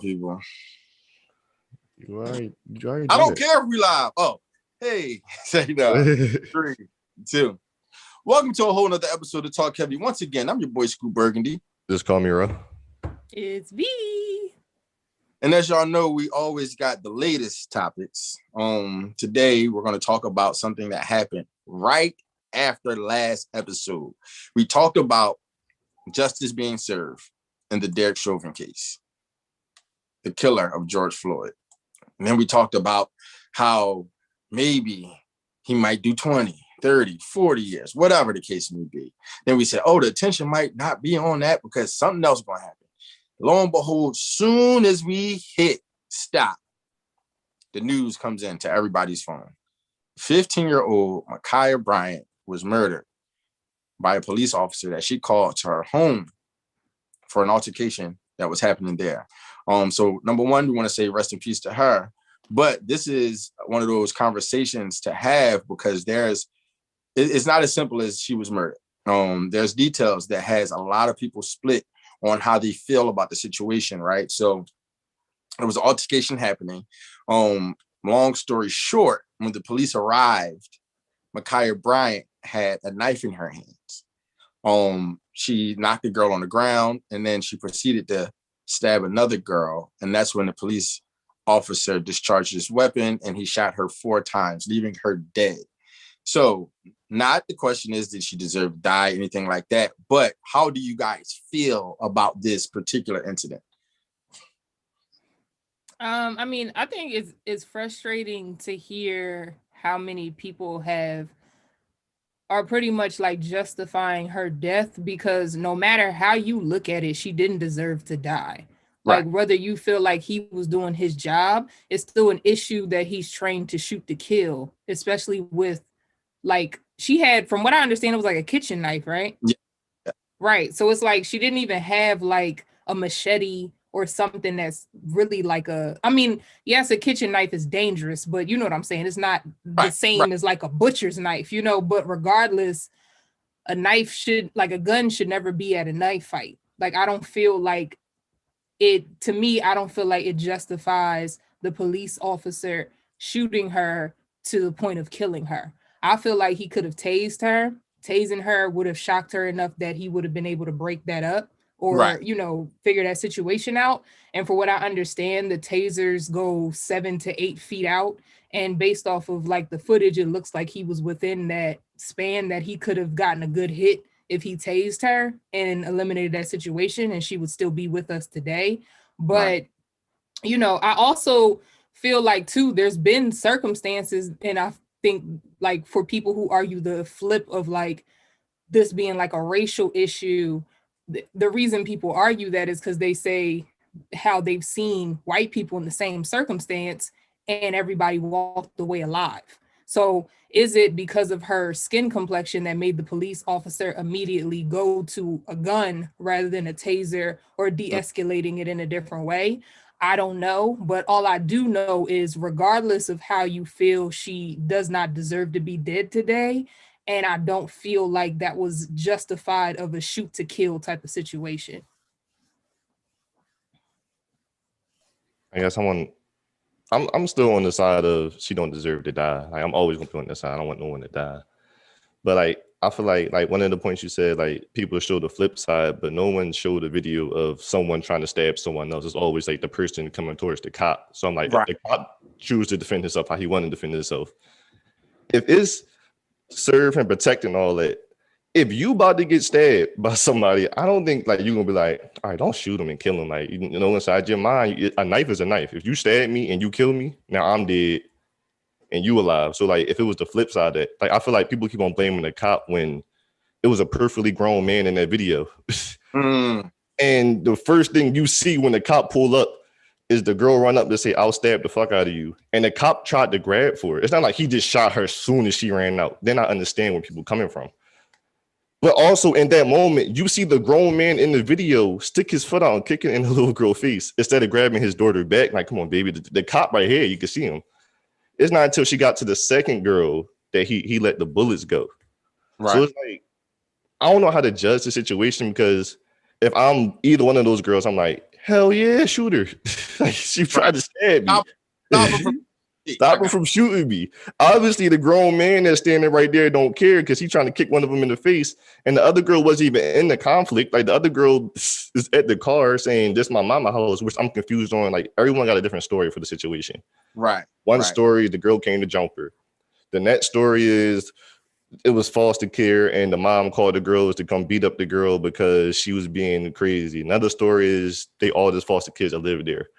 people. You already I don't that. care if we live. Oh, hey. Say that. 3, 2. Welcome to a whole nother episode of TalkHvy. Once again, I'm your boy Scoop Burgundy. Just call me Ro. It's V. And as y'all know, we always got the latest topics. Today, we're going to talk about something that happened right after last episode. We talked about justice being served in the Derek Chauvin case, the killer of George Floyd. And then we talked about how maybe he might do 20, 30, 40 years, whatever the case may be. Then we said, oh, the attention might not be on that because something else is going to happen. Lo and behold, soon as we hit stop, the news comes into everybody's phone. 15-year-old Ma'Khia Bryant was murdered by a police officer that she called to her home for an altercation that was happening there. So number one, we want to say rest in peace to her. But this is one of those conversations to have because it's not as simple as she was murdered. There's details that has a lot of people split on how they feel about the situation, right? So there was an altercation happening. Long story short, when the police arrived, Ma'Khia Bryant had a knife in her hands. She knocked the girl on the ground and then she proceeded to stab another girl. And that's when the police officer discharged his weapon and he shot her 4 times, leaving her dead. So not the question is, did she deserve to die, anything like that, but how do you guys feel about this particular incident? I mean, I think it's frustrating to hear how many people are pretty much like justifying her death because no matter how you look at it, she didn't deserve to die. Like, whether you feel like he was doing his job, it's still an issue that he's trained to shoot to kill, especially with, like, she had, from what I understand, it was like a kitchen knife, right? Yeah. Right. So it's like she didn't even have like a machete or something that's really like I mean, yes, a kitchen knife is dangerous, but you know what I'm saying? It's not the same as like a butcher's knife, but regardless, a gun should never be at a knife fight. Like, I don't feel like I don't feel like it justifies the police officer shooting her to the point of killing her. I feel like he could have tased her. Tasing her would have shocked her enough that he would have been able to break that up or, figure that situation out. And for what I understand, the tasers go 7 to 8 feet out. And based off of like the footage, it looks like he was within that span that he could have gotten a good hit if he tased her and eliminated that situation, and she would still be with us today. But, I also feel like, too, there's been circumstances, and I think, like, for people who argue the flip of, like, this being, like, a racial issue, the reason people argue that is because they say how they've seen white people in the same circumstance and everybody walked away alive. So is it because of her skin complexion that made the police officer immediately go to a gun rather than a taser or de-escalating it in a different way? I don't know, but all I do know is regardless of how you feel, she does not deserve to be dead today. And I don't feel like that was justified of a shoot to kill type of situation. I guess I'm still on the side of she don't deserve to die. Like, I'm always gonna be on this side. I don't want no one to die. But like, I feel like one of the points you said, like, people show the flip side, but no one showed a video of someone trying to stab someone else. It's always like the person coming towards the cop. So I'm like, the cop choose to defend himself how he wanted to defend himself. If it's serve and protect and all that, if you about to get stabbed by somebody, I don't think like you're gonna be like, all right, don't shoot him and kill him. Like, inside your mind, a knife is a knife. If you stab me and you kill me, now I'm dead and you alive. So like, if it was the flip side of that, like, I feel like people keep on blaming the cop when it was a perfectly grown man in that video. And the first thing you see when the cop pull up is the girl run up to say, I'll stab the fuck out of you. And the cop tried to grab for it. It's not like he just shot her as soon as she ran out. Then I understand where people coming from. But also in that moment, you see the grown man in the video stick his foot out and kick it in the little girl's face instead of grabbing his daughter back. Like, come on, baby. The cop right here, you can see him. It's not until she got to the second girl that he let the bullets go. Right. So it's like, I don't know how to judge the situation because if I'm either one of those girls, I'm like, Hell yeah, shoot her. Like, she tried to stab me. Stop her from shooting me. Obviously, the grown man that's standing right there don't care because he's trying to kick one of them in the face. And the other girl wasn't even in the conflict. Like, the other girl is at the car saying, "This my mama house," which I'm confused on. Like, everyone got a different story for the situation. Right. One story, the girl came to jump her. The next story is it was foster care and the mom called the girls to come beat up the girl because she was being crazy. Another story is they all just foster kids that lived there.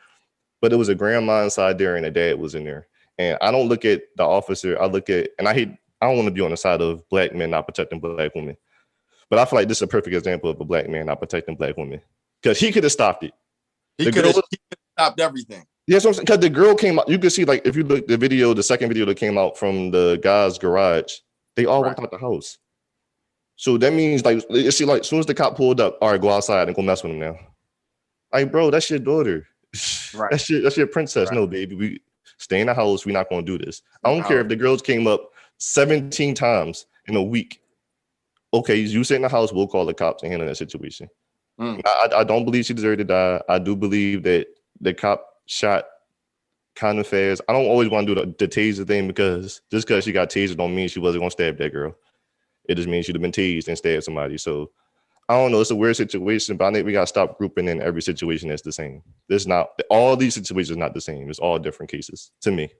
But it was a grandma inside there and a dad was in there. And I don't look at the officer. I look at, and I don't want to be on the side of black men not protecting black women. But I feel like this is a perfect example of a black man not protecting black women. Because he could have stopped it. He could have stopped everything. Yes, yeah, because the girl came out. You can see, like, if you look at the video, the second video that came out from the guy's garage, they all walked out the house. So that means, like, you see, like, as soon as the cop pulled up, all right, go outside and go mess with him now. Like, bro, that's your daughter. Right. That's your princess. Right. No, baby, we stay in the house. We're not going to do this. I don't care if the girls came up 17 times in a week. Okay, you sit in the house, we'll call the cops and handle that situation. I don't believe she deserved to die. I do believe that the cop shot kind of fast. I don't always want to do the taser thing because just because she got tasered don't mean she wasn't going to stab that girl. It just means she'd have been tased and stabbed somebody. So I don't know. It's a weird situation, but I think we got to stop grouping in every situation that's the same. There's not, all these situations are not the same. It's all different cases to me.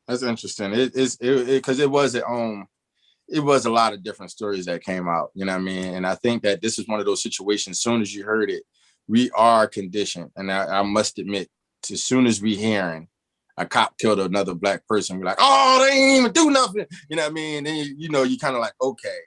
That's interesting. Because it was a lot of different stories that came out, you know what I mean? And I think that this is one of those situations, as soon as you heard it, we are conditioned. And I must admit, as soon as we hearing a cop killed another black person, we're like, oh, they ain't even do nothing. You know what I mean? Then, you kind of like, okay,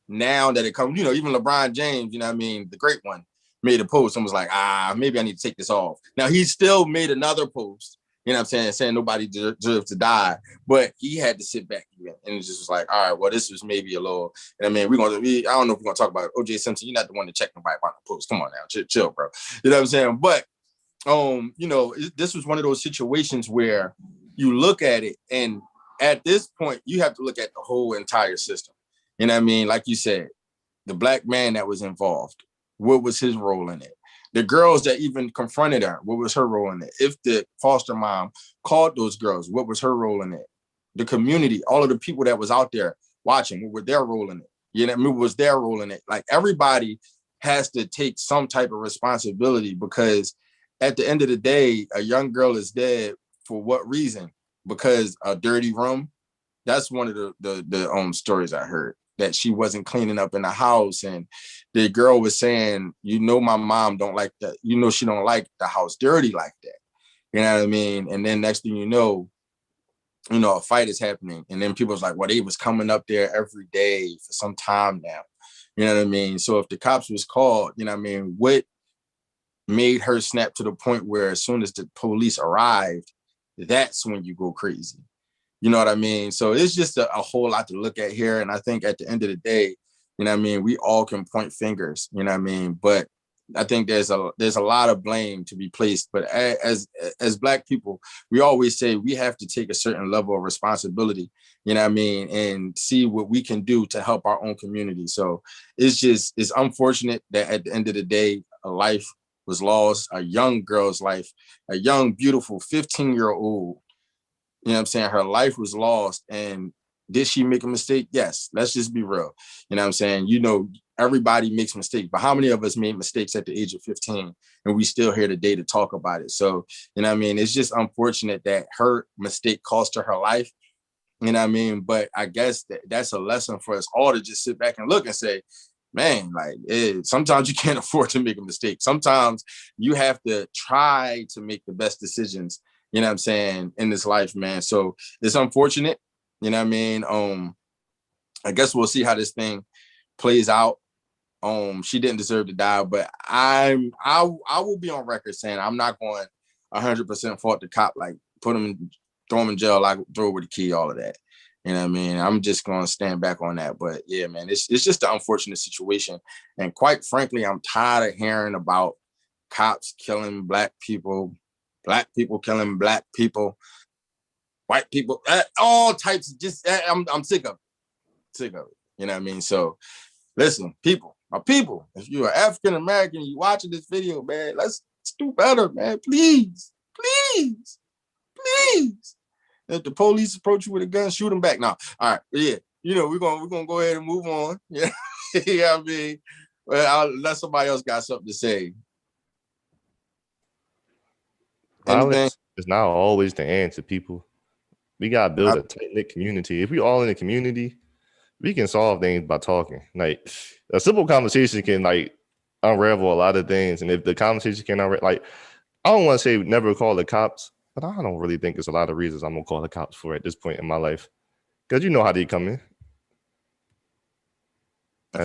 now that it comes, even LeBron James, you know what I mean? The great one made a post and was like, maybe I need to take this off. Now he still made another post, you know what I'm saying nobody deserves to die, but he had to sit back and it just was like, all right, well, this was maybe a little, and I mean, I don't know if we're going to talk about O.J. Simpson. You're not the one to check nobody on the post. Come on now, chill, bro. You know what I'm saying? But, this was one of those situations where you look at it, and at this point, you have to look at the whole entire system. You know what I mean? Like you said, the black man that was involved, what was his role in it? The girls that even confronted her, what was her role in it? If the foster mom called those girls, what was her role in it? The community, all of the people that was out there watching, what were their role in it? You know what I mean? What was their role in it? Like, everybody has to take some type of responsibility, because at the end of the day, a young girl is dead for what reason? Because a dirty room. That's one of the stories I heard, that she wasn't cleaning up in the house, and the girl was saying, my mom don't like that. She don't like the house dirty like that. You know what I mean? And then next thing you know, a fight is happening, and then people's like, well, they was coming up there every day for some time now. You know what I mean? So if the cops was called, you know what I mean, what made her snap to the point where as soon as the police arrived, that's when you go crazy. You know what I mean? So it's just a whole lot to look at here. And I think at the end of the day, you know what I mean, we all can point fingers, you know what I mean? But I think there's a lot of blame to be placed. But as Black people, we always say we have to take a certain level of responsibility, you know what I mean, and see what we can do to help our own community. So it's unfortunate that at the end of the day, a life was lost, a young girl's life, a young, beautiful 15-year-old, you know what I'm saying? Her life was lost. And did she make a mistake? Yes. Let's just be real. You know what I'm saying? Everybody makes mistakes, but how many of us made mistakes at the age of 15 and we still here today to talk about it? So, you know what I mean? It's just unfortunate that her mistake cost her life. You know what I mean? But I guess that's a lesson for us all to just sit back and look and say, man, like, sometimes you can't afford to make a mistake. Sometimes you have to try to make the best decisions, you know what I'm saying, in this life, man. So it's unfortunate, you know what I mean? I guess we'll see how this thing plays out. She didn't deserve to die, but I will be on record saying I'm not going 100% fault the cop, like throw him in jail, like throw with the key, all of that. You know what I mean? I'm just going to stand back on that. But yeah, man, it's just an unfortunate situation. And quite frankly, I'm tired of hearing about cops killing Black people killing Black people, white people, all types of I'm sick of it. You know what I mean? So listen, people, My people, if you're African American, you watching this video, man, let's do better, man. Please. If the police approach you with a gun, shoot them back. Now, all right, yeah, we're gonna go ahead and move on. Yeah, you know what I mean. Well, I'll let somebody else got something to say. Violence is not always the answer, people. We gotta build a tight-knit community. If we all in a community, we can solve things by talking. Like a simple conversation can unravel a lot of things. And if the conversation can I don't want to say never call the cops, but I don't really think there's a lot of reasons I'm gonna call the cops for at this point in my life. Because you know how they come in.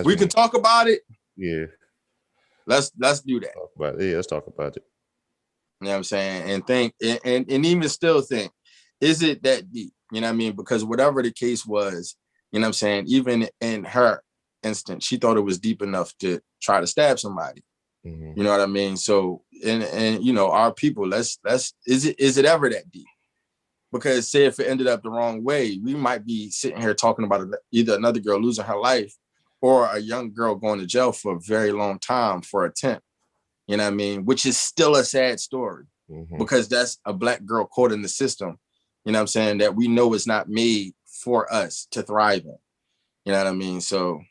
We can talk about it. Yeah. Let's do that. Let's talk about it. You know what I'm saying? And think and even still think, is it that deep? You know what I mean? Because whatever the case was, you know what I'm saying, even in her instance, she thought it was deep enough to try to stab somebody. Mm-hmm. You know what I mean? So and our people, is it ever that deep? Because say if it ended up the wrong way, we might be sitting here talking about either another girl losing her life or a young girl going to jail for a very long time for attempt. You know what I mean? Which is still a sad story, because that's a Black girl caught in the system, you know what I'm saying, that we know is not made for us to thrive in. You know what I mean? So,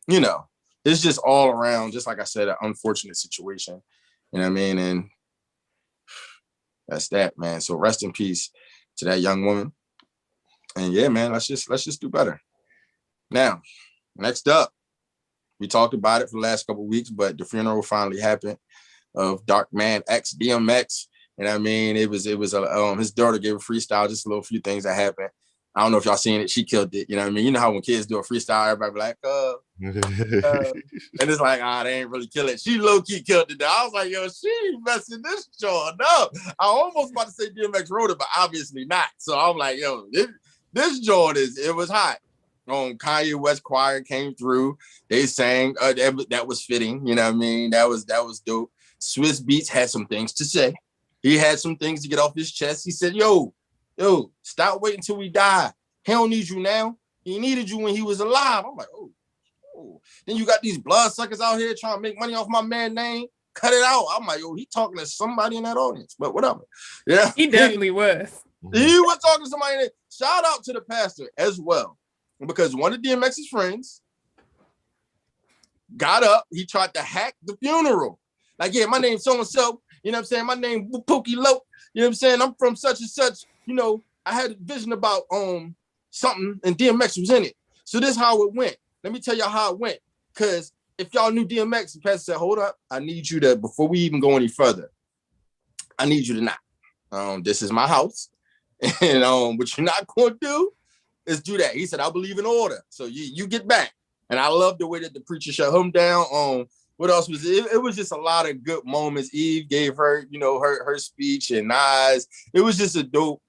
it's just all around, just like I said, an unfortunate situation. You know what I mean? And that's that, man. So rest in peace to that young woman. And yeah, man, let's just do better. Now, next up, we talked about it for the last couple of weeks, but the funeral finally happened of Dark Man X DMX. And I mean, it was his daughter gave a freestyle, just a little few things that happened. I don't know if y'all seen it. She killed it. You know what I mean? You know how when kids do a freestyle, everybody be like, and it's like, they ain't really kill it. She low-key killed it. I was like, yo, she messing this joint up. I almost about to say DMX wrote it, but obviously not. So I'm like, yo, this joint it was hot. Kanye West choir came through. They sang, that was fitting. You know what I mean? That was dope. Swiss Beats had some things to say. He had some things to get off his chest. He said, yo, stop waiting until we die. He don't need you now. He needed you when he was alive. I'm like, oh. Then you got these bloodsuckers out here trying to make money off my man's name. Cut it out. I'm like, yo, he talking to somebody in that audience, but whatever. Yeah. He definitely was. He was talking to somebody. Shout out to the pastor as well. Because one of DMX's friends got up. He tried to hack the funeral. Like, yeah, my name's so-and-so. You know what I'm saying? My name Pookie Loke. You know what I'm saying? I'm from such and such. I had a vision about something and DMX was in it. So this is how it went. Let me tell y'all how it went. Because if y'all knew DMX, the pastor said, hold up. I need you to, before we even go any further, I need you to not. This is my house. And what you're not going to do is do that. He said, I believe in order. So you get back. And I love the way that the preacher shut him down. What else was it? It was just a lot of good moments. Eve gave her, her speech, and Nas. It was just a dope,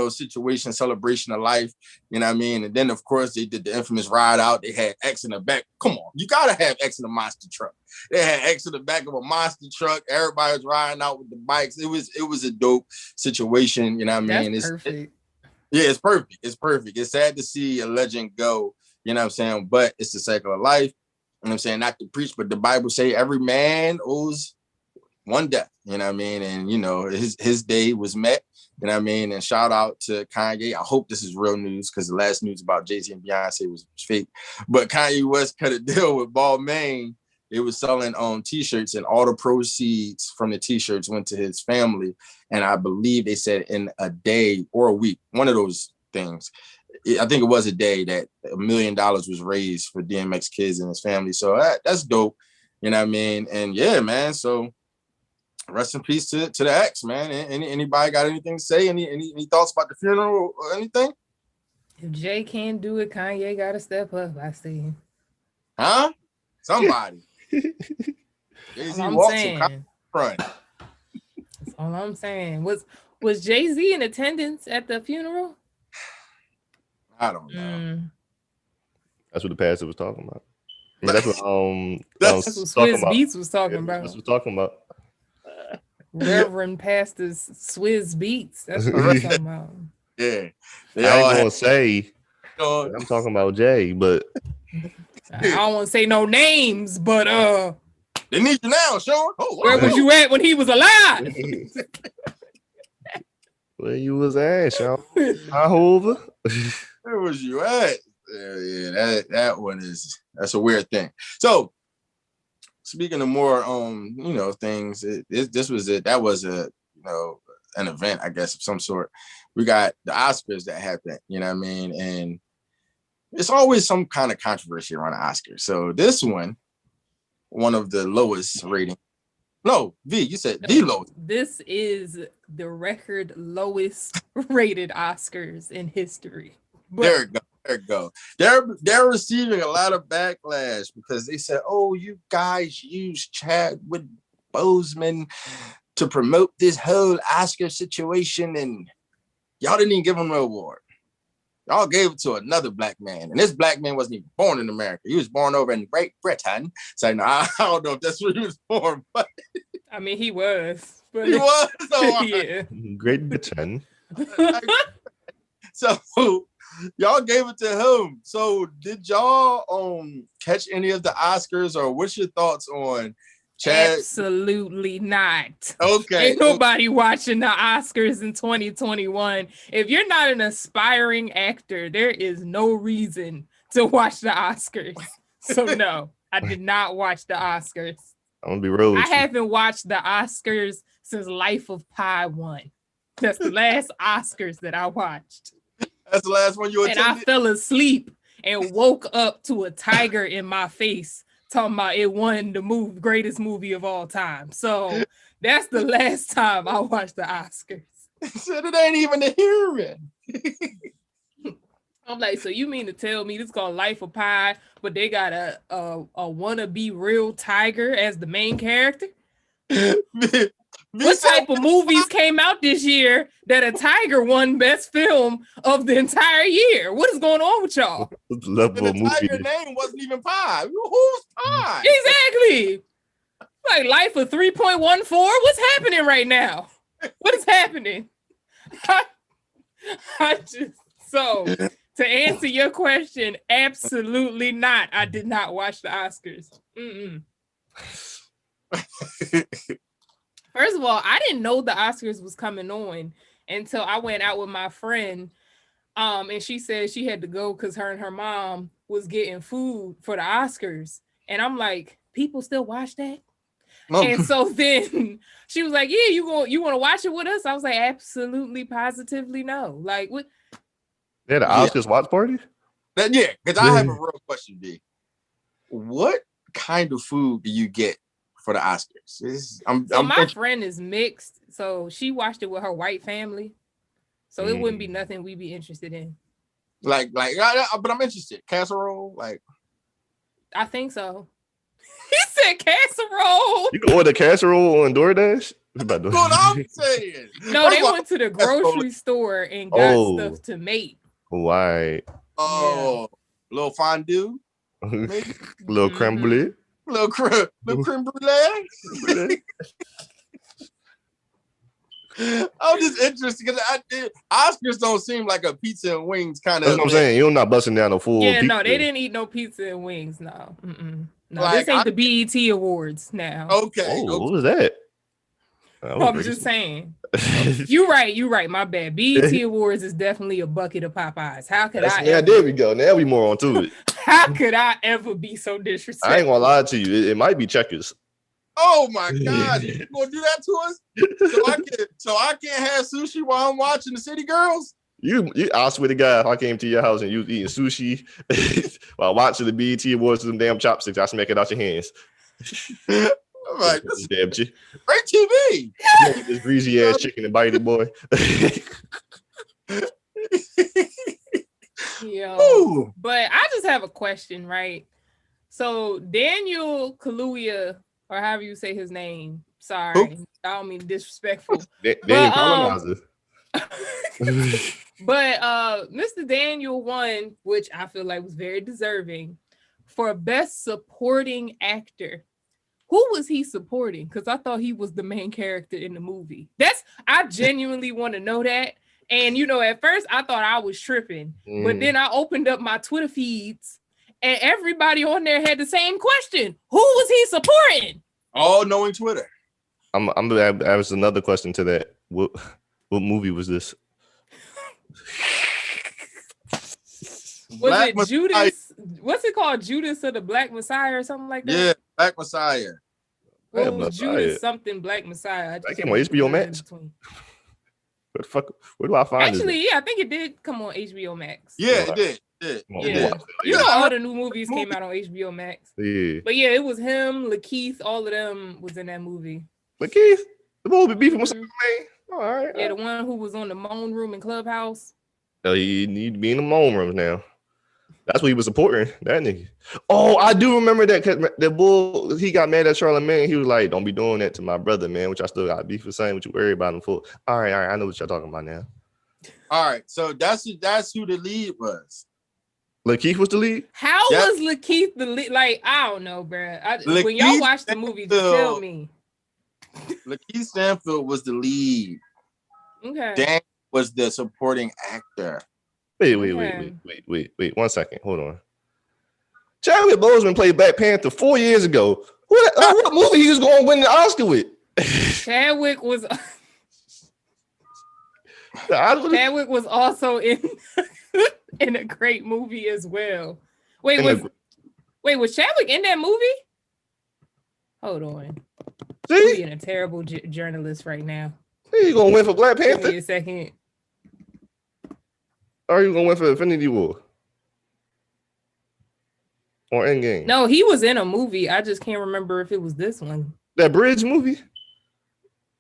situation, celebration of life. You know what I mean? And then, of course, they did the infamous ride out. They had X in the back. Come on. You got to have X in a monster truck. They had X in the back of a monster truck. Everybody was riding out with the bikes. It was a dope situation. You know what I mean? That's perfect. It's perfect. It's perfect. It's sad to see a legend go, you know what I'm saying? But it's the cycle of life. You know what I'm saying? Not to preach, but the Bible say every man owes one death. You know what I mean? And, his day was met. You know what I mean? And shout out to Kanye. I hope this is real news, because the last news about Jay-Z and Beyonce was fake. But Kanye West cut a deal with Balmain. It was selling T-shirts, and all the proceeds from the T-shirts went to his family. And I believe they said in a day or a week, one of those things, I think it was a day, that $1 million was raised for DMX kids and his family. So that's dope. You know what I mean? And yeah, man. So rest in peace to the ex, man. Anybody got anything to say? Any thoughts about the funeral or anything? If Jay can't do it, Kanye got to step up. I see. Huh? Somebody. Jay-Z walks in front. That's all I'm saying. Was Jay-Z in attendance at the funeral? I don't know. That's what the pastor was talking about. Yeah, that's what that's what Swiss Beats was talking about. That's what we're talking about. Reverend Pastor's Swiss Beats. That's what we're talking about. Yeah. I ain't gonna say I'm talking about Jay, but I don't want to say no names, but they need you now, Sean. Where was you at when he was alive? Where you was at, Sean? Over. Where was you at? Yeah, that one that's a weird thing. So speaking of more things, this was it. That was an event, I guess, of some sort. We got the Oscars that happened, you know what I mean? And it's always some kind of controversy around the Oscars. So this one of the lowest rating. No, V, you said the lowest. This is the record lowest rated Oscars in history. But There it go. They're receiving a lot of backlash because they said, "Oh, you guys use Chadwick Boseman to promote this whole Oscar situation, and y'all didn't even give him an award. Y'all gave it to another black man, and this black man wasn't even born in America. He was born over in Great Britain." So no, I don't know if that's where he was born, but I mean, he was. But he was. So, yeah. Great Britain. So y'all gave it to him. So did y'all catch any of the Oscars, or what's your thoughts on Chad? Absolutely not. Okay. Ain't nobody watching the Oscars in 2021. If you're not an aspiring actor, there is no reason to watch the Oscars. So no, I did not watch the Oscars. I'm gonna be real with I haven't watched the Oscars since Life of Pi 1. That's the last Oscars that I watched. That's the last one you attended? And I fell asleep and woke up to a tiger in my face talking about it won the greatest movie of all time. So that's the last time I watched the Oscars. So it ain't even a hearing. I'm like, so you mean to tell me this is called Life of Pi, but they got a wannabe real tiger as the main character? What type of movies came out this year that a tiger won best film of the entire year? What is going on with y'all? The tiger name wasn't even Pi. Who's Pi? Exactly. Like Life of 3.14. What's happening right now? What is happening? To answer your question, absolutely not. I did not watch the Oscars. First of all, I didn't know the Oscars was coming on until I went out with my friend. And she said she had to go because her and her mom was getting food for the Oscars. And I'm like, people still watch that? No. And so then she was like, yeah, you want to watch it with us? I was like, absolutely, positively no. Like, what? Yeah, the Oscars watch party? Yeah, because I have a real question, D. What kind of food do you get for the Oscars? My friend is mixed, so she watched it with her white family. So it wouldn't be nothing we'd be interested in. But I'm interested. Casserole, like. I think so. He said casserole. You can order casserole on DoorDash? That's what I'm saying. No, they went to the grocery store and got stuff to make. Why? Oh, yeah. Little fondue, little creme brulee, little creme brulee. I'm just interested because Oscars don't seem like a pizza and wings kind of. That's what I'm saying. You're not busting down a full. Yeah, pizza. No, they didn't eat no pizza and wings. No, no, like, this ain't the BET Awards now. Okay, what was that? I'm just saying. You're right. My bad. BET Awards is definitely a bucket of Popeyes. How could Yeah, there we go. Now we more on to it. How could I ever be so disrespectful? I ain't gonna lie to you. It might be Checkers. Oh my God! You gonna do that to us? So I can't have sushi while I'm watching the City Girls? I swear to God, if I came to your house and you was eating sushi while watching the BET Awards with them damn chopsticks, I smack it out your hands. I'm like, this damn chick. Great TV. This greasy ass chicken and bite it, boy. Yo, but I just have a question, right? So Daniel Kaluuya, or however you say his name. Sorry, I don't mean disrespectful. Daniel Colonizer. But Mr. Daniel won, which I feel like was very deserving, for Best Supporting Actor. Who was he supporting? Because I thought he was the main character in the movie. I genuinely want to know that. And at first I thought I was tripping, but then I opened up my Twitter feeds And everybody on there had the same question. Who was he supporting? All knowing Twitter. I'm gonna ask another question to that. What movie was this? Was it Judas? What's it called? Judas of the Black Messiah or something like that? Yeah, Black Messiah. Well, it was Judas something Black Messiah. That came on HBO Max. What the fuck? Where do I find it? Actually, yeah, I think it did come on HBO Max. Yeah, it did. Yeah. You know, all the new movies came out on HBO Max. Yeah. But yeah, it was him, Lakeith, all of them was in that movie. Lakeith? The movie beefing with something, man. All right. Yeah, the one who was on the Moan Room in Clubhouse. Oh, he need to be in the Moan Rooms now. That's what he was supporting, that nigga. Oh, I do remember that, because the bull, he got mad at Charlamagne. He was like, don't be doing that to my brother, man, which I still got beef for saying what you worry about him for. All right, I know what y'all talking about now. All right, so that's who the lead was. Lakeith was the lead? How was Lakeith the lead? Like, I don't know, bro. When y'all watch the movie, just tell me. Lakeith Stanfield was the lead. Okay. Dan was the supporting actor. Wait. 1 second. Hold on. Chadwick Boseman played Black Panther 4 years ago. What movie he was going to win the Oscar with? Chadwick was also in in a great movie as well. Wait, was Chadwick in that movie? Hold on. See? I'm being a terrible journalist right now. He gonna win for Black Panther? Give me a second. Or are you gonna win for Infinity War? Or Endgame? No, he was in a movie. I just can't remember if it was this one. That Bridge movie?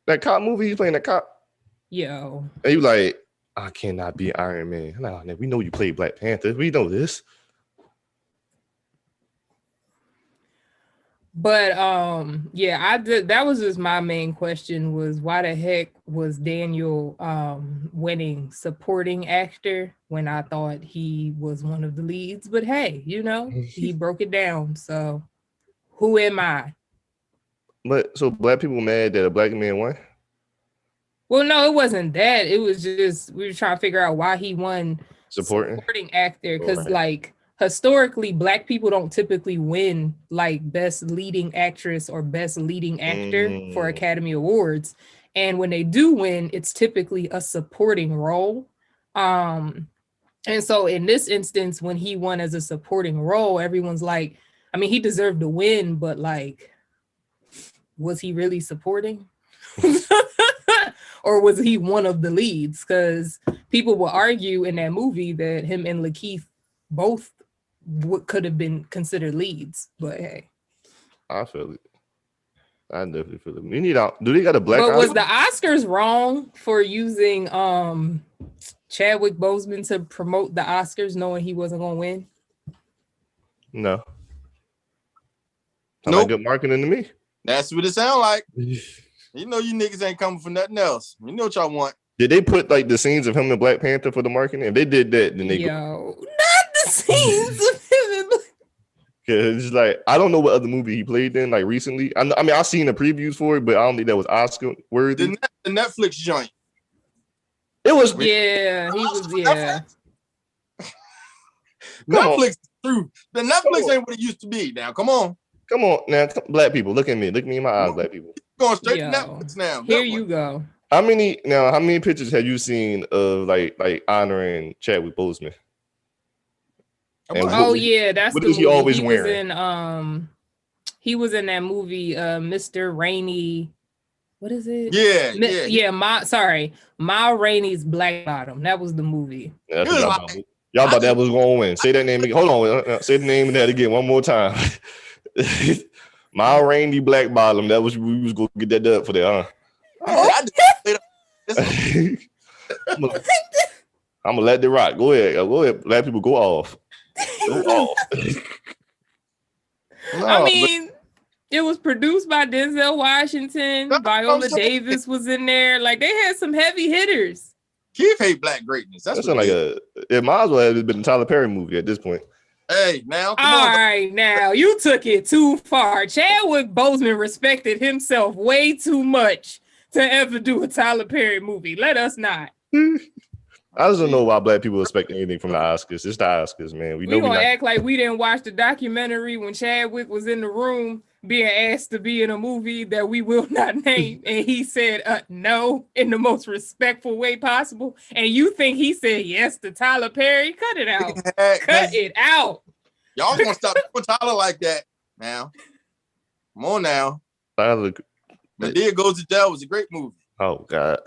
That cop movie? He's playing that cop? Yo. And you like, I cannot be Iron Man. No, we know you played Black Panther. We know this. But yeah, I did. That was just my main question, was why the heck was Daniel winning supporting actor when I thought he was one of the leads? But hey, you know, he broke it down. So who am I? But so black people mad that a black man won? Well, no, it wasn't that. It was just we were trying to figure out why he won supporting actor, because like historically, black people don't typically win like best leading actress or best leading actor for Academy Awards. And when they do win, it's typically a supporting role. And so in this instance, when he won as a supporting role, everyone's like, I mean, he deserved to win, but like, was he really supporting? Or was he one of the leads? Because people will argue in that movie that him and Lakeith both could have been considered leads, but hey, I feel it. I definitely feel it. We need out. Do they got a black? But was the Oscars wrong for using Chadwick Boseman to promote the Oscars, knowing he wasn't gonna win? No. Sound like good marketing to me. That's what it sounds like. You know, you niggas ain't coming for nothing else. You know what y'all want. Did they put like the scenes of him in Black Panther for the marketing? If they did that, then they not the scenes of him. Cause it's like I don't know what other movie he played in like recently. I mean, I've seen the previews for it, but I don't think that was Oscar worthy. The Netflix joint. It was. Yeah, he was. Yeah. Netflix is true. The Netflix ain't what it used to be. Now, come on now, black people, look at me in my eyes, black people. Going straight to Netflix now. Here you go. How many pictures have you seen of like honoring Chadwick Boseman? Yeah, that's what the is he movie. always wearing? He was in that movie, Mr. Rainey. What is it? Yeah. Ma Rainey's Black Bottom. That was the movie. Yeah, y'all thought that was going to win. Say that name again. Hold on. Say the name of that again one more time. Ma Rainey Black Bottom. That was we was going to get that dub for that, huh? I'm gonna let it rock. Go ahead. Let people go off. I mean, it was produced by Denzel Washington. Viola Davis was in there. Like they had some heavy hitters. Keith hate black greatness. That's like it might as well have been a Tyler Perry movie at this point. Hey, now come all on. right, now you took it too far. Chadwick Boseman respected himself way too much to ever do a Tyler Perry movie. Let us not. I just don't know why black people expect anything from the Oscars. It's the Oscars, man. We gonna act like we didn't watch the documentary when Chadwick was in the room being asked to be in a movie that we will not name, and he said no in the most respectful way possible. And you think he said yes to Tyler Perry? Cut it out. Cut it out. Y'all gonna stop doing Tyler like that now? Come on now. Tyler. Madea Goes to Jail was a great movie. Oh God.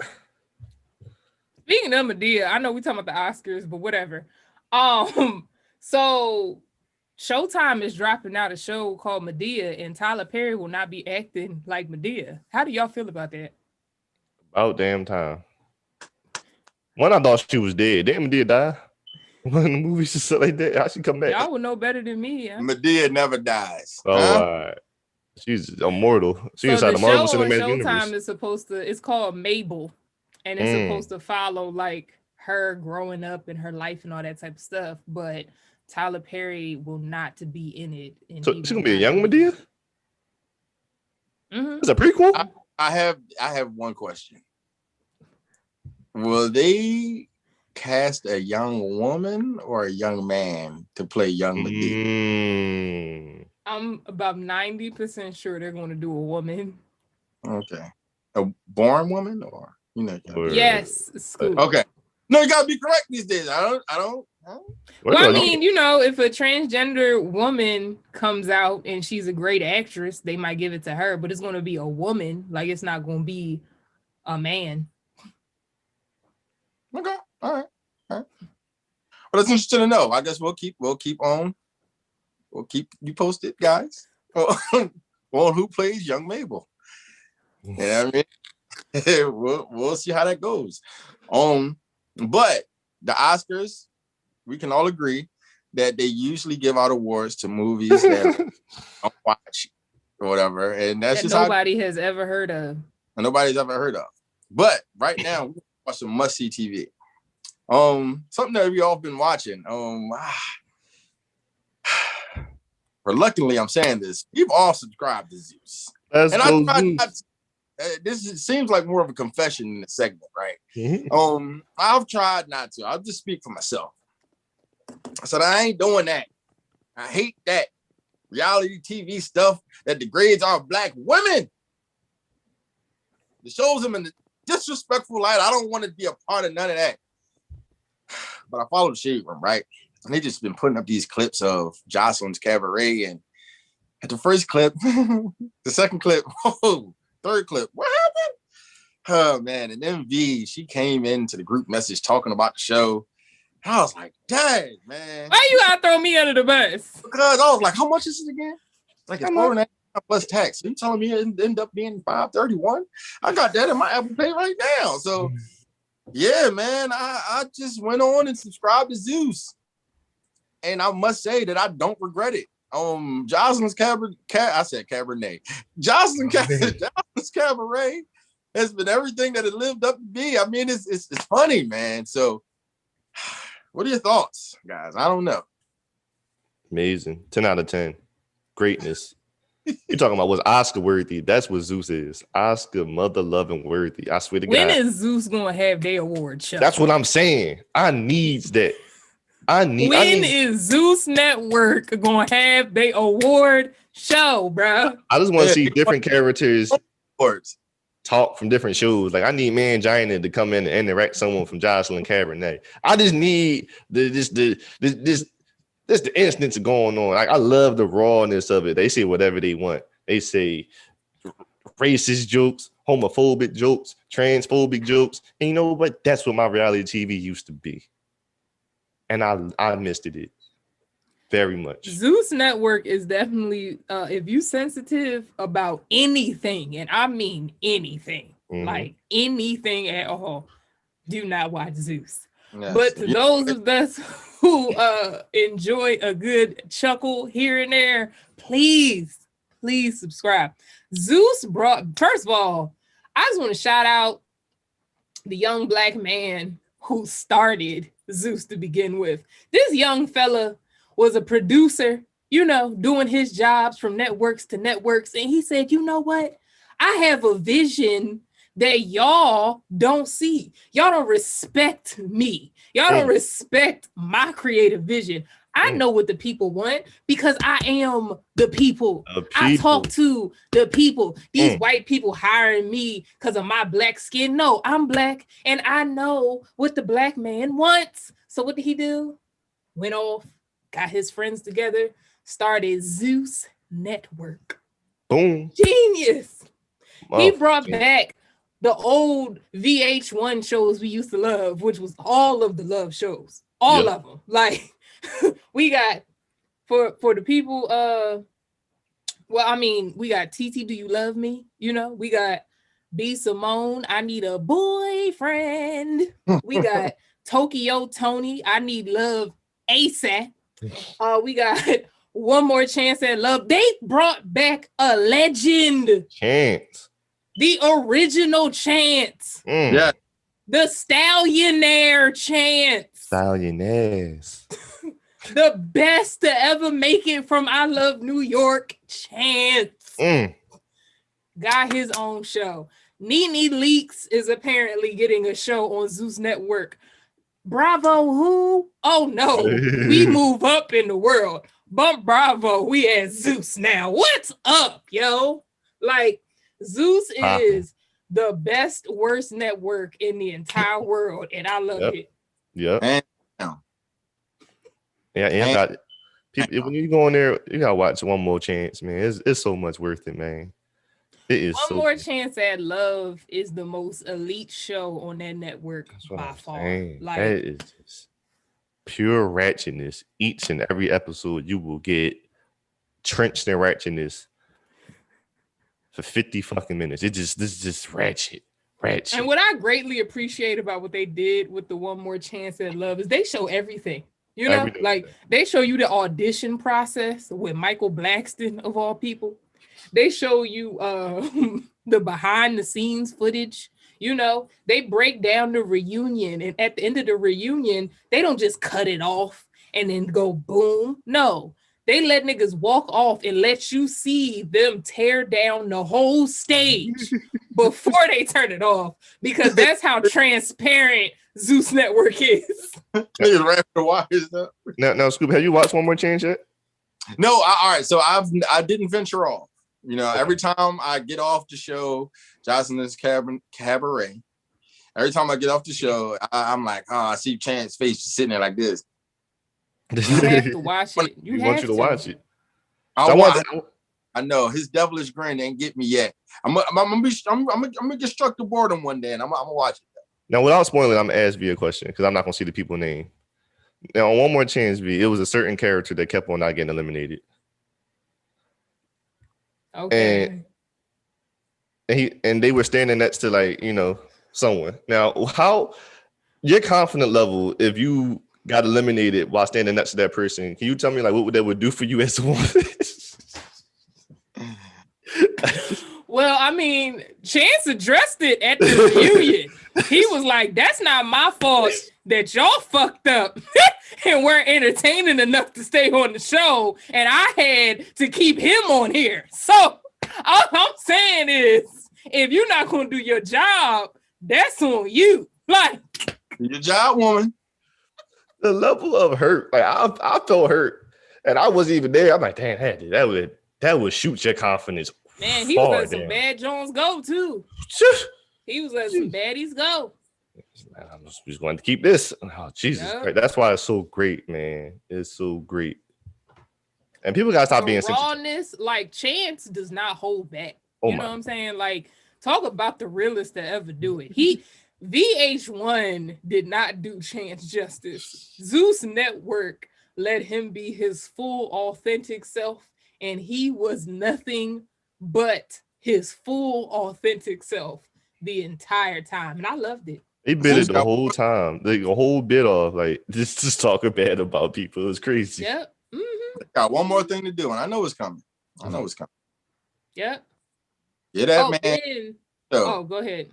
Speaking of Madea, I know we talking about the Oscars, but whatever. So Showtime is dropping out a show called Madea, and Tyler Perry will not be acting like Madea. How do y'all feel about that? About damn time. When I thought she was dead. Damn, Madea die. One of the movies just like that. How she come back? Y'all would know better than me. Yeah? Madea never dies. Oh, she's immortal. She's inside the Marvel Cinematic Universe. Showtime is supposed to. It's called Mabel. And it's supposed to follow like her growing up and her life and all that type of stuff. But Tyler Perry will not to be in it. And so she's gonna be a young Madea? Mm-hmm. It's a prequel? I have one question. Will they cast a young woman or a young man to play young Madea? I'm about 90% sure they're going to do a woman. Okay. A born woman or? You know, yes, Scoop. Okay. No, you gotta be correct these days. I don't. Well, I mean, you know, if a transgender woman comes out and she's a great actress, they might give it to her, but it's going to be a woman. Like, it's not going to be a man. Okay. All right. Well, that's interesting to know. I guess we'll keep you posted, guys. On who plays young Mabel. You know what I mean? we'll see how that goes. But the Oscars, we can all agree that they usually give out awards to movies that don't watch or whatever, and that's just nobody has ever heard of. And nobody's ever heard of. But right now, we watch some must-see TV. Something that we all been watching. Reluctantly, I'm saying this. We've all subscribed to Zeus. This seems like more of a confession in the segment, right? Mm-hmm. I've tried not to. I'll just speak for myself. I said I ain't doing that. I hate that reality TV stuff that degrades our Black women. It shows them in the disrespectful light. I don't want to be a part of none of that. But I follow the Shade Room, right? And they just been putting up these clips of Jocelyn's cabaret, and at the first clip, the second clip, third clip, what happened? Oh man, and MV, she came into the group message talking about the show. And I was like, dang, man. Why you gotta throw me under the bus? Because I was like, how much is it again? Like it's $4.99 plus tax. So you telling me it ended up being $5.31? I got that in my Apple Pay right now. So yeah, man, I just went on and subscribed to Zeus. And I must say that I don't regret it. Jocelyn's Cabernet. Jocelyn's Cabaret has been everything that it lived up to be. I mean, it's funny, man. So, what are your thoughts, guys? I don't know. Amazing. 10 out of 10. Greatness. You're talking about what's Oscar worthy. That's what Zeus is. Oscar mother loving worthy. I swear to God. When is Zeus gonna have their award show? That's what I'm saying. I needs that. When is Zeus Network gonna have their award show, bro? I just want to see different characters talk from different shows. Like I need Mangina to come in and interact someone from Jocelyn Cabernet. I just need the instance going on. Like I love the rawness of it. They say whatever they want. They say racist jokes, homophobic jokes, transphobic jokes. And you know what? That's what my reality TV used to be. And I missed it very much. Zeus Network is definitely, if you sensitive about anything, and I mean anything, like anything at all, do not watch Zeus. Yes. But to those of us who enjoy a good chuckle here and there, please subscribe. Zeus first of all, I just want to shout out the young Black man who started Zeus to begin with. This young fella was a producer, you know, doing his jobs from networks to networks. And he said, you know what? I have a vision that y'all don't see. Y'all don't respect me. Y'all don't respect my creative vision. I know what the people want because I am the people. I talk to the people. These white people hiring me because of my black skin. No, I'm black and I know what the black man wants. So what did he do? Went off, got his friends together, started Zeus Network. Boom. Genius. He brought back the old VH1 shows we used to love, which was all of the love shows. All of them. Like, we got for the people, well, I mean, we got TT, Do You Love Me? You know, we got B Simone, I Need a Boyfriend. We got Tokyo Tony, I Need Love ASAP. We got One More Chance at Love. They brought back a legend. Chance. The original Chance. Yeah. The Stallionaire Chance. Stallionaires. The best to ever make it from I Love New York, Chance. Got his own show. Nene Leakes is apparently getting a show on Zeus Network. Bravo, who? Oh no, we move up in the world. Bump Bravo, we at Zeus now. What's up, yo? Like, Zeus is the best, worst network in the entire world, and I love it. Yeah, got people, when you go in there, you gotta watch One More Chance, man. It's so much worth it, man. It is. One More Chance at Love is the most elite show on that network by far. Like, that is just pure ratchetness. Each and every episode, you will get trenched in ratchetness for 50 fucking minutes. This is just ratchet. And what I greatly appreciate about what they did with the One More Chance at Love is they show everything. You know, everything. Like they show you the audition process with Michael Blackston of all people. They show you the behind the scenes footage. You know, they break down the reunion, and at the end of the reunion, they don't just cut it off and then go boom. No, they let niggas walk off and let you see them tear down the whole stage before they turn it off, because that's how transparent Zeus Network is. Now, Scoop, have you watched One More Chance yet? No, all right. So I didn't venture off. You know, every time I get off the show, Jocelyn's Cabaret. Every time I get off the show, I'm like, oh, I see Chance's face just sitting there like this. You have to watch it. You want you to watch it. I know his devilish grin ain't get me yet. I'm gonna get struck to boredom one day, and I'm gonna watch it. Now, without spoiling, I'm gonna ask V a question because I'm not gonna see the people's name. Now, on One More Chance, V, it was a certain character that kept on not getting eliminated. Okay. And they were standing next to, like, you know, someone. Now, how your confidence level if you got eliminated while standing next to that person? Can you tell me, like, what that would do for you as a woman? Well, I mean, Chance addressed it at the reunion. He was like, that's not my fault that y'all fucked up and weren't entertaining enough to stay on the show. And I had to keep him on here. So all I'm saying is, if you're not going to do your job, that's on you. Like, your job, woman. The level of hurt, like I felt hurt, and I wasn't even there. I'm like, damn, that would shoot your confidence. Man, he was letting some bad Jones go too. He was letting some baddies go. I'm just going to keep this. Oh, Jesus Christ. That's why it's so great, man. It's so great. And people gotta stop being rawness. Like, Chance does not hold back. You know what I'm saying? Like, talk about the realest to ever do it. VH1 did not do Chance justice. Zeus Network let him be his full authentic self, and he was nothing but his full authentic self the entire time, and I loved it. He bit it the whole time, like a whole bit off, like just talking bad about people. It was crazy. Yep. Mm-hmm. Got one more thing to do, and I know it's coming. Yep. Get that man. Go ahead.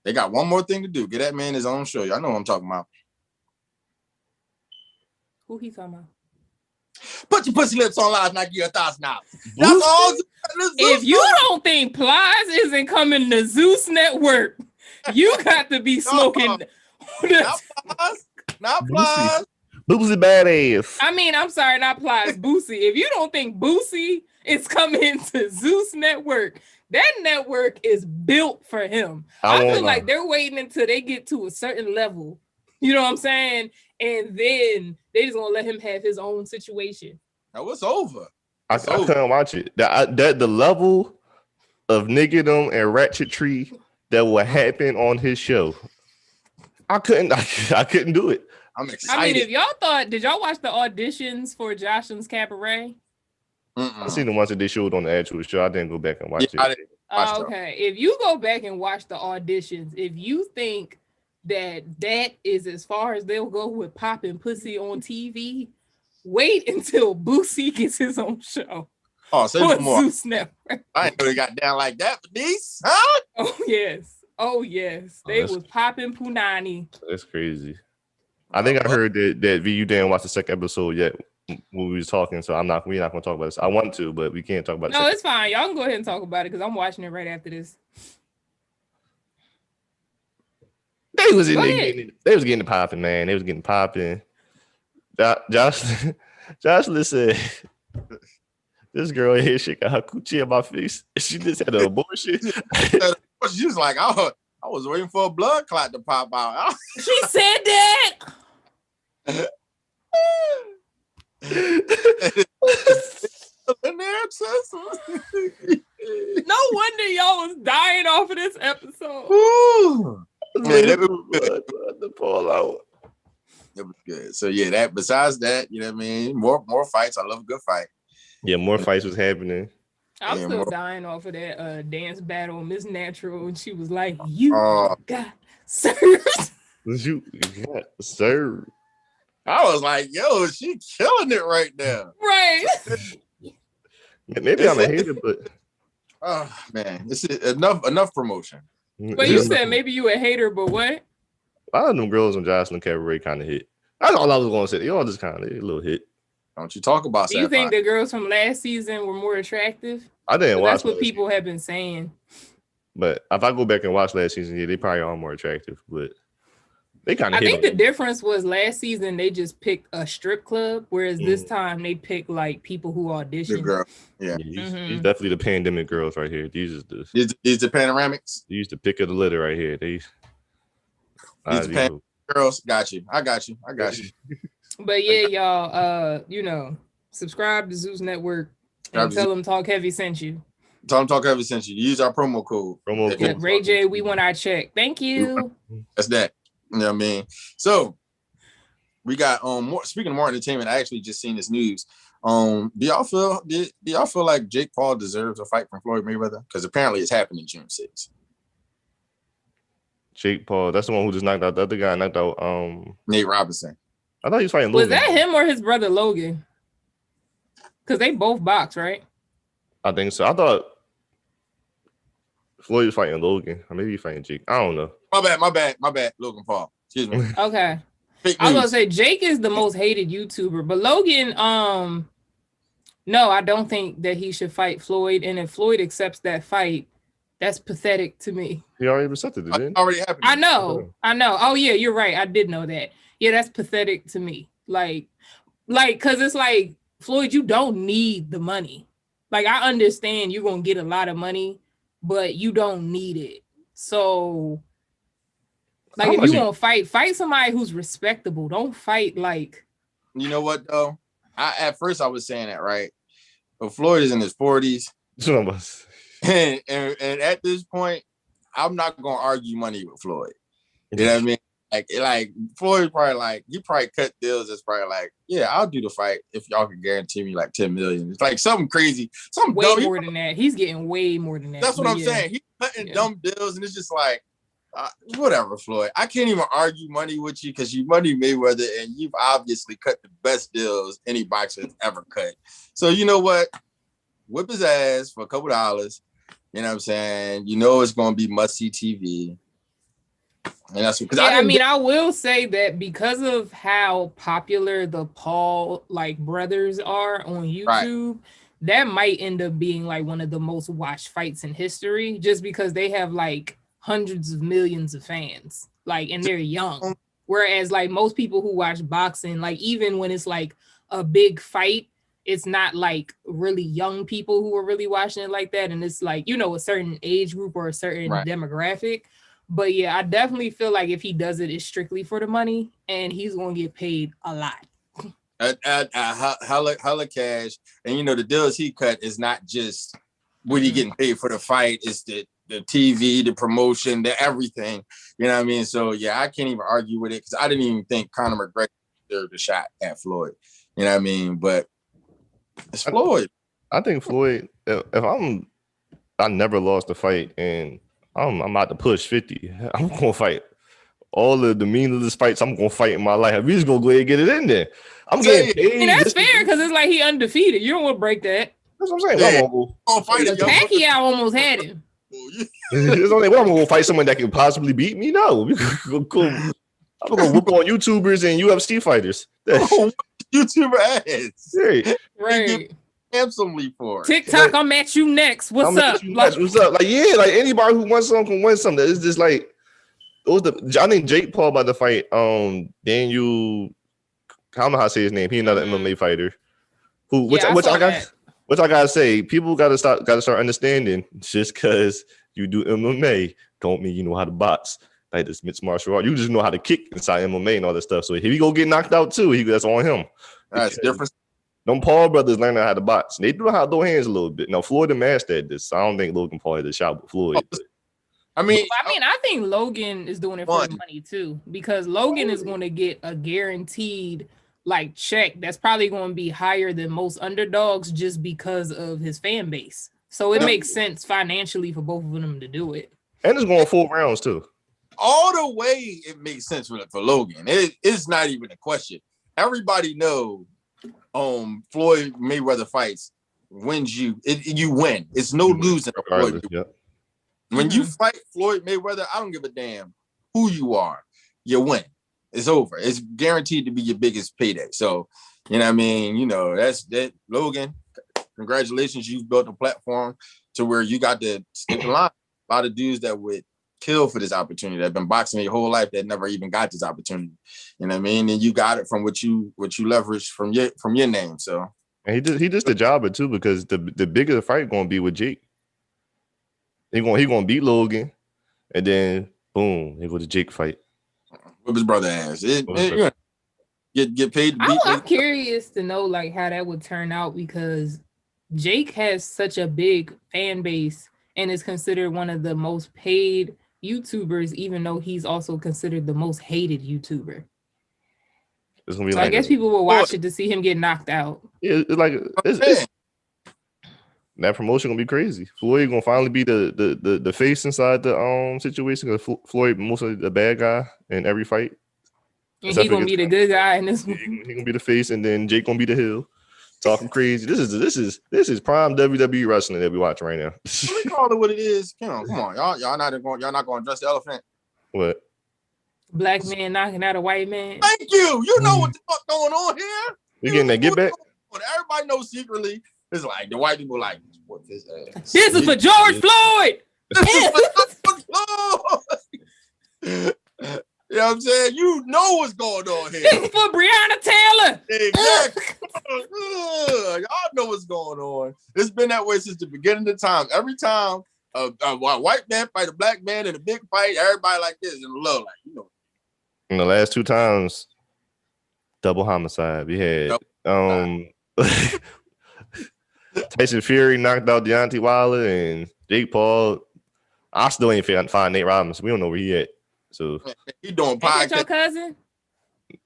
They got one more thing to do. Get that man his own show. Y'all know what I'm talking about. Who he talking about? Put your pussy lips on live and I give you $1,000. That's all. If you don't think Plies isn't coming to Zeus Network, you got to be smoking. Not Plies. Boosie badass. I mean, I'm sorry, not Plies. Boosie. If you don't think Boosie is coming to Zeus Network, that network is built for him. I feel like they're waiting until they get to a certain level. You know what I'm saying? And then they just gonna let him have his own situation. Now it's over. I couldn't watch it. That the level of niggerdom and ratchetry that will happen on his show. I couldn't do it. I'm excited. I mean, if y'all thought, did y'all watch the auditions for Jocelyn's Cabaret? I seen the ones that they showed on the actual show. I didn't go back and watch it. I didn't watch Okay. If you go back and watch the auditions, if you think that is as far as they'll go with popping pussy on TV, wait until Boosie gets his own show. Oh, say more. Zeus Network. I ain't really got down like that for these, huh? Oh yes. They was popping punani. That's crazy. I think I heard that you didn't watch the second episode yet when we was talking, so we're not gonna talk about this. I want to, but we can't talk about it. No, it's fine. Y'all can go ahead and talk about it because I'm watching it right after this. They was getting the popping, man. They was getting popping. Jocelyn said, this girl here, she got her coochie in my face. She just had an abortion. She was like, I was waiting for a blood clot to pop out. She said that. No wonder y'all was dying off of this episode. Ooh. Man, It was good. So yeah, that besides that, you know what I mean? More fights. I love a good fight. Yeah, more fights was happening. I'm still dying off of that dance battle, Miss Natural, and she was like, "You got served." You got served. I was like, "Yo, she killing it right now." Right. Maybe I'm a hater, but oh man, this is enough promotion. But you said maybe you a hater, but what? A lot of them girls on Jocelyn Cabaret kind of hit. That's all I was going to say. They all just kind of a little hit. Don't you talk about that? Do you think the girls from last season were more attractive? I didn't watch. That's what people have been saying. But if I go back and watch last season, yeah, they probably are more attractive. But they kind of. I think the difference was last season they just picked a strip club, whereas this time they picked like people who audition. Girl. Yeah, these definitely the pandemic girls right here. These are the panoramics. These the pick of the litter right here. These girls. Got you. I got you. But yeah, y'all, subscribe to Zeus Network and tell them TalkHvy sent you. Tell them TalkHvy sent you. Use our promo code. Ray J, we want our check. Thank you. That's that. You know what I mean? So we got more. Speaking of more entertainment, I actually just seen this news. Do y'all feel like Jake Paul deserves a fight from Floyd Mayweather? Because apparently it's happening June 6th. Jake Paul, that's the one who just knocked out the other guy. Knocked out Nate Robinson. I thought he was fighting Was Logan. that him or his brother Logan? Because they both box, right? I think so. I thought Floyd was fighting Logan. Or maybe he's fighting Jake. I don't know. My bad. Logan Paul. Excuse me. Okay. I was gonna say Jake is the most hated YouTuber, but Logan, no, I don't think that he should fight Floyd. And if Floyd accepts that fight, that's pathetic to me. He already accepted it, didn't already happened. I know. Oh yeah, you're right. I did know that. Yeah, that's pathetic to me. Like, cause it's like, Floyd, you don't need the money. Like, I understand you're gonna get a lot of money, but you don't need it. So, like, if you want to fight somebody who's respectable. Don't fight like. You know what though? At first I was saying that, right? But Floyd is in his 40s. And at this point, I'm not gonna argue money with Floyd. You know what I mean? Like Floyd he probably cut deals that's probably like, yeah, I'll do the fight if y'all can guarantee me like 10 million. It's like something crazy, something way more than that. He's getting way more than that. That's what I'm saying. He's cutting dumb deals, and it's just like, whatever, Floyd. I can't even argue money with you because you money Mayweather, and you've obviously cut the best deals any boxer has ever cut. So you know what? Whip his ass for a couple dollars. You know what I'm saying? You know it's gonna be must-see TV. And that's because I will say that because of how popular the Paul brothers are on YouTube, that might end up being like one of the most watched fights in history, just because they have like hundreds of millions of fans, and they're young. Whereas like most people who watch boxing, like even when it's like a big fight, it's not like really young people who are really watching it like that. And it's like, a certain age group or a certain demographic. But yeah, I definitely feel like if he does it, it's strictly for the money, and he's gonna get paid a lot. Hella cash, and the deals he cut is not just what he getting paid for the fight; it's the TV, the promotion, the everything. You know what I mean? So yeah, I can't even argue with it because I didn't even think Conor McGregor deserved a shot at Floyd. You know what I mean? But it's Floyd. I think Floyd. I never lost a fight, and I'm about to push 50. I'm gonna fight all of the meaningless fights I'm gonna fight in my life. We just gonna go ahead and get it in there. I'm getting paid. And that's fair because it's like he undefeated. You don't want to break that. That's what I'm saying. Pacquiao almost had him. It's only what I'm gonna go fight someone that can possibly beat me. No, I'm gonna go whoop on YouTubers and UFC fighters. YouTuber ass. Right. Handsomely for TikTok. I'm at you next. What's up? What's up? Like anybody who wants something can win something. It's just like I think Jake Paul about to fight Daniel. I don't know how to say his name. He's another MMA fighter. Which I gotta say, people gotta start understanding. Just because you do MMA don't mean you know how to box. Like this mixed martial art, you just know how to kick inside MMA and all that stuff. So if he go get knocked out too, that's on him. That's different. Them Paul brothers learning how to box. They do know how to throw hands a little bit. Now Floyd the master at this. So I don't think Logan Paul had a shot with Floyd. I think Logan is doing it for the money too, because Logan is going to get a guaranteed check that's probably going to be higher than most underdogs just because of his fan base. So it makes sense financially for both of them to do it. And it's going 4 rounds too. All the way it makes sense for Logan. It's not even a question. Everybody knows Floyd Mayweather fights wins you win. It's no losing. When you fight Floyd Mayweather, I don't give a damn who you are. You win. It's over. It's guaranteed to be your biggest payday. So, you know what I mean? That's that. Logan, congratulations. You've built a platform to where you got to stick the line. A lot of dudes that would kill for this opportunity that have been boxing their whole life that never even got this opportunity. You know what I mean? And you got it from what you leveraged from your name. So and he just the jobber too, because the bigger the fight gonna be with Jake. He gonna beat Logan, and then boom, he go to Jake fight. With his brother ass. Get paid. I'm curious to know how that would turn out, because Jake has such a big fan base and is considered one of the most paid YouTubers, even though he's also considered the most hated YouTuber. It's gonna be I guess people will watch it to see him get knocked out. Yeah, it's that promotion gonna be crazy. Floyd gonna finally be the face inside the situation, because Floyd mostly the bad guy in every fight. And he's gonna be the good guy in this one. He gonna be the face, and then Jake gonna be the heel. Talking crazy. This is prime WWE wrestling that we watching right now. Let me call it what it is. Come on, y'all not going to address the elephant. What? Black man knocking out a white man. Thank you. You know what the fuck going on here? You getting that get back? Everybody knows secretly. It's like the white people what this ass? This is for George Floyd. This is for George Floyd. You know what I'm saying? You know what's going on here. This is for Breonna Taylor. Exactly. Y'all know what's going on. It's been that way since the beginning of time. Every time a white man fight a black man in a big fight, everybody like this in love, In the last 2 times, double homicide. We had Tyson Fury knocked out Deontay Wilder and Jake Paul. I still ain't find Nate Robinson. We don't know where he at. So he doing podcast. Ain't that your cousin?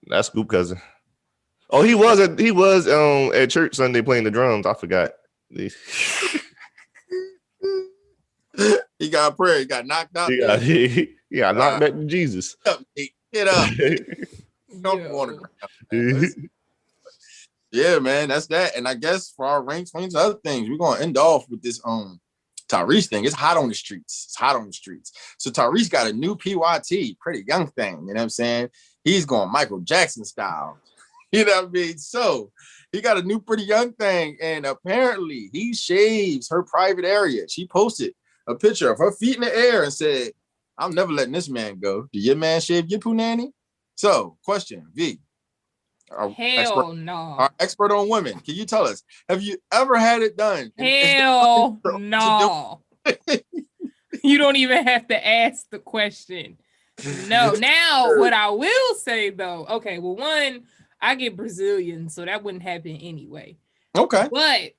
That's Scoop cousin. Oh, he was at church Sunday playing the drums. I forgot. He got a prayer. He got knocked out. He got knocked back to Jesus. Get up. Don't want to. Yeah, man, that's that. And I guess for our ranks, things, other things, we're gonna end off with this Tyrese thing. It's hot on the streets. It's hot on the streets. So Tyrese got a new PYT, pretty young thing. You know what I'm saying? He's going Michael Jackson style. You know what I mean? So he got a new pretty young thing. And apparently he shaves her private area. She posted a picture of her feet in the air and said, I'm never letting this man go. Do your man shave your punani? So question, V. Hell no. Our expert on women. Can you tell us, have you ever had it done? Hell no. You don't even have to ask the question. No. Now, what I will say though, okay, well, one, I get Brazilian, so that wouldn't happen anyway. Okay. But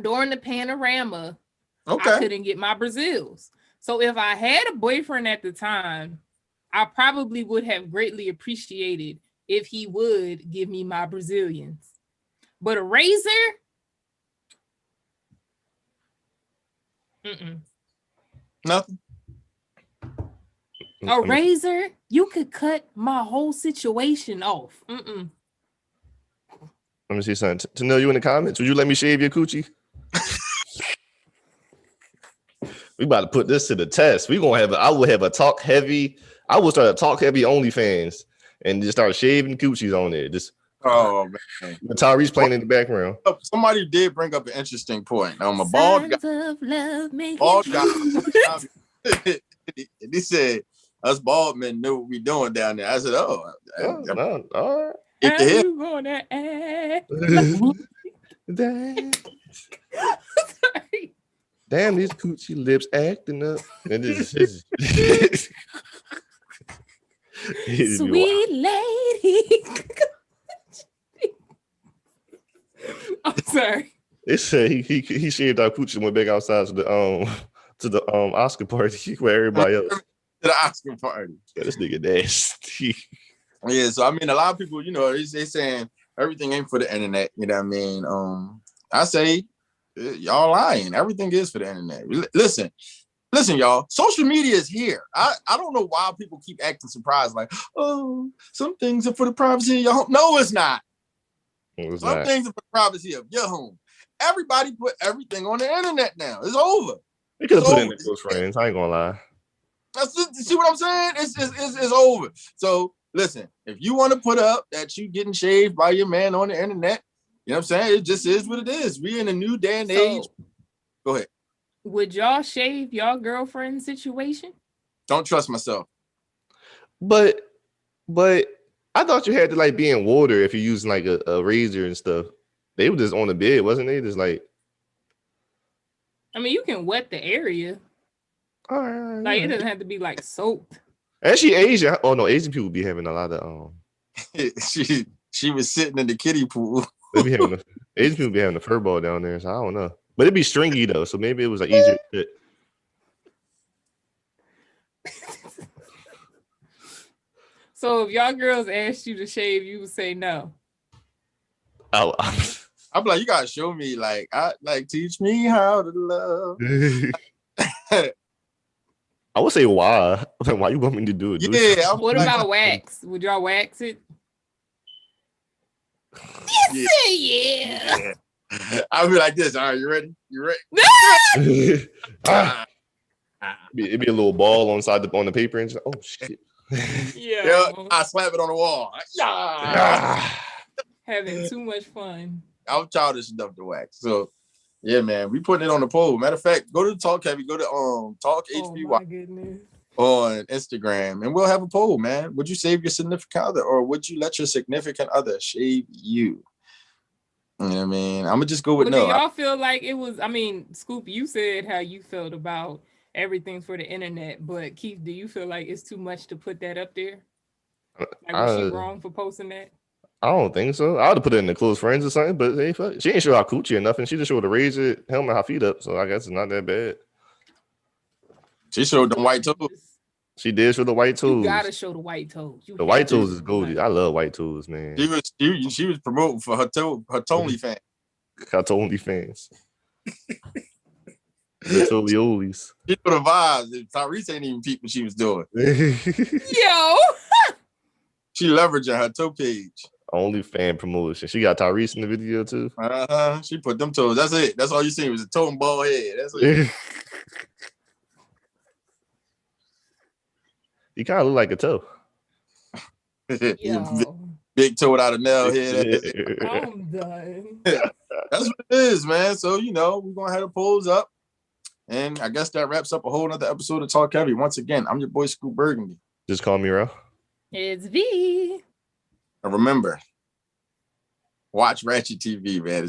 during the panorama, I couldn't get my Brazils. So if I had a boyfriend at the time, I probably would have greatly appreciated if he would give me my Brazilians. But a razor? Nothing. A razor? You could cut my whole situation off. Let me see something. To know you in the comments, would you let me shave your coochie? We about to put this to the test. I will have a TalkHvy. I will start a TalkHvy OnlyFans and just start shaving coochies on there. Just man. Tyrese playing in the background. Somebody did bring up an interesting point. A bald guy. He said us bald men knew what we doing down there. I said, all right. How you gonna act? Damn, these coochie lips acting up. And Sweet lady. I'm sorry. They said he shaved our coochie and went back outside to the Oscar party where everybody else. To the Oscar party. Yeah, this nigga nasty. Yeah, so I mean, a lot of people, they saying everything ain't for the internet. You know what I mean? I say y'all lying. Everything is for the internet. Listen, y'all. Social media is here. I don't know why people keep acting surprised, like, oh, some things are for the privacy of your home. No, it's not. Some things are for the privacy of your home. Everybody put everything on the internet now. It's over. They could have put it in the close friends. I ain't gonna lie. See what I'm saying? It's over. So listen, if you want to put up that you getting shaved by your man on the internet, you know what I'm saying? It just is what it is. We in a new day and age. Go ahead. Would y'all shave y'all girlfriend situation? Don't trust myself. But I thought you had to like be in water if you're using like a razor and stuff. They were just on the bed, wasn't they? Just like. I mean, you can wet the area. All right. Like it doesn't have to be like soaked. Actually, Asian. Oh no, Asian people be having a lot of She was sitting in the kiddie pool. Asian people be having a fur ball down there, so I don't know. But it'd be stringy though, so maybe it was like easier to fit. So if y'all girls asked you to shave, you would say no. Oh, I'm like, you gotta show me, teach me how to love. I would say why? Why you want me to do it? Yeah. What about wax? Would y'all wax it? Yeah. I'll be like this. All right, you ready? It'd be a little ball on the paper and just, oh shit. Yeah. I slap it on the wall. Yeah. Having too much fun. I'm childish enough to wax. So yeah, man, we putting it on the poll. Matter of fact, go to TalkHvy, go to TalkHvy on Instagram, and we'll have a poll, man. Would you save your significant other, or would you let your significant other shave you? You know what I mean? I'm gonna just go with no. Do y'all feel like it was? I mean, Scoop, you said how you felt about everything for the internet, but Keith, do you feel like it's too much to put that up there? Like, was she wrong for posting that? I don't think so. I would have put it in the close friends or something, but hey, fuck. She ain't show her coochie or nothing. She just showed a razor, helmet, her feet up. So I guess it's not that bad. She showed them white toes. She did show the white toes. You gotta show the white toes. The white toes is goldie. I love white toes, man. She was promoting for her Tony fans. Her Tony fans. The Toliolies. She know the vibes. Tyrese ain't even peep what she was doing. Yo. She leveraging her toe page. Only fan promotion. She got Tyrese in the video too. She put them toes. That's it. That's all you see was a toe and bald head. That's it. You kind of look like a toe. Big toe without a nail head. I'm done. That's what it is, man. So, we're going to have the polls up. And I guess that wraps up a whole nother episode of TalkHvy. Once again, I'm your boy, Scoop Burgundy. Just call me Ro. It's V. And remember, watch Ratchet TV, man.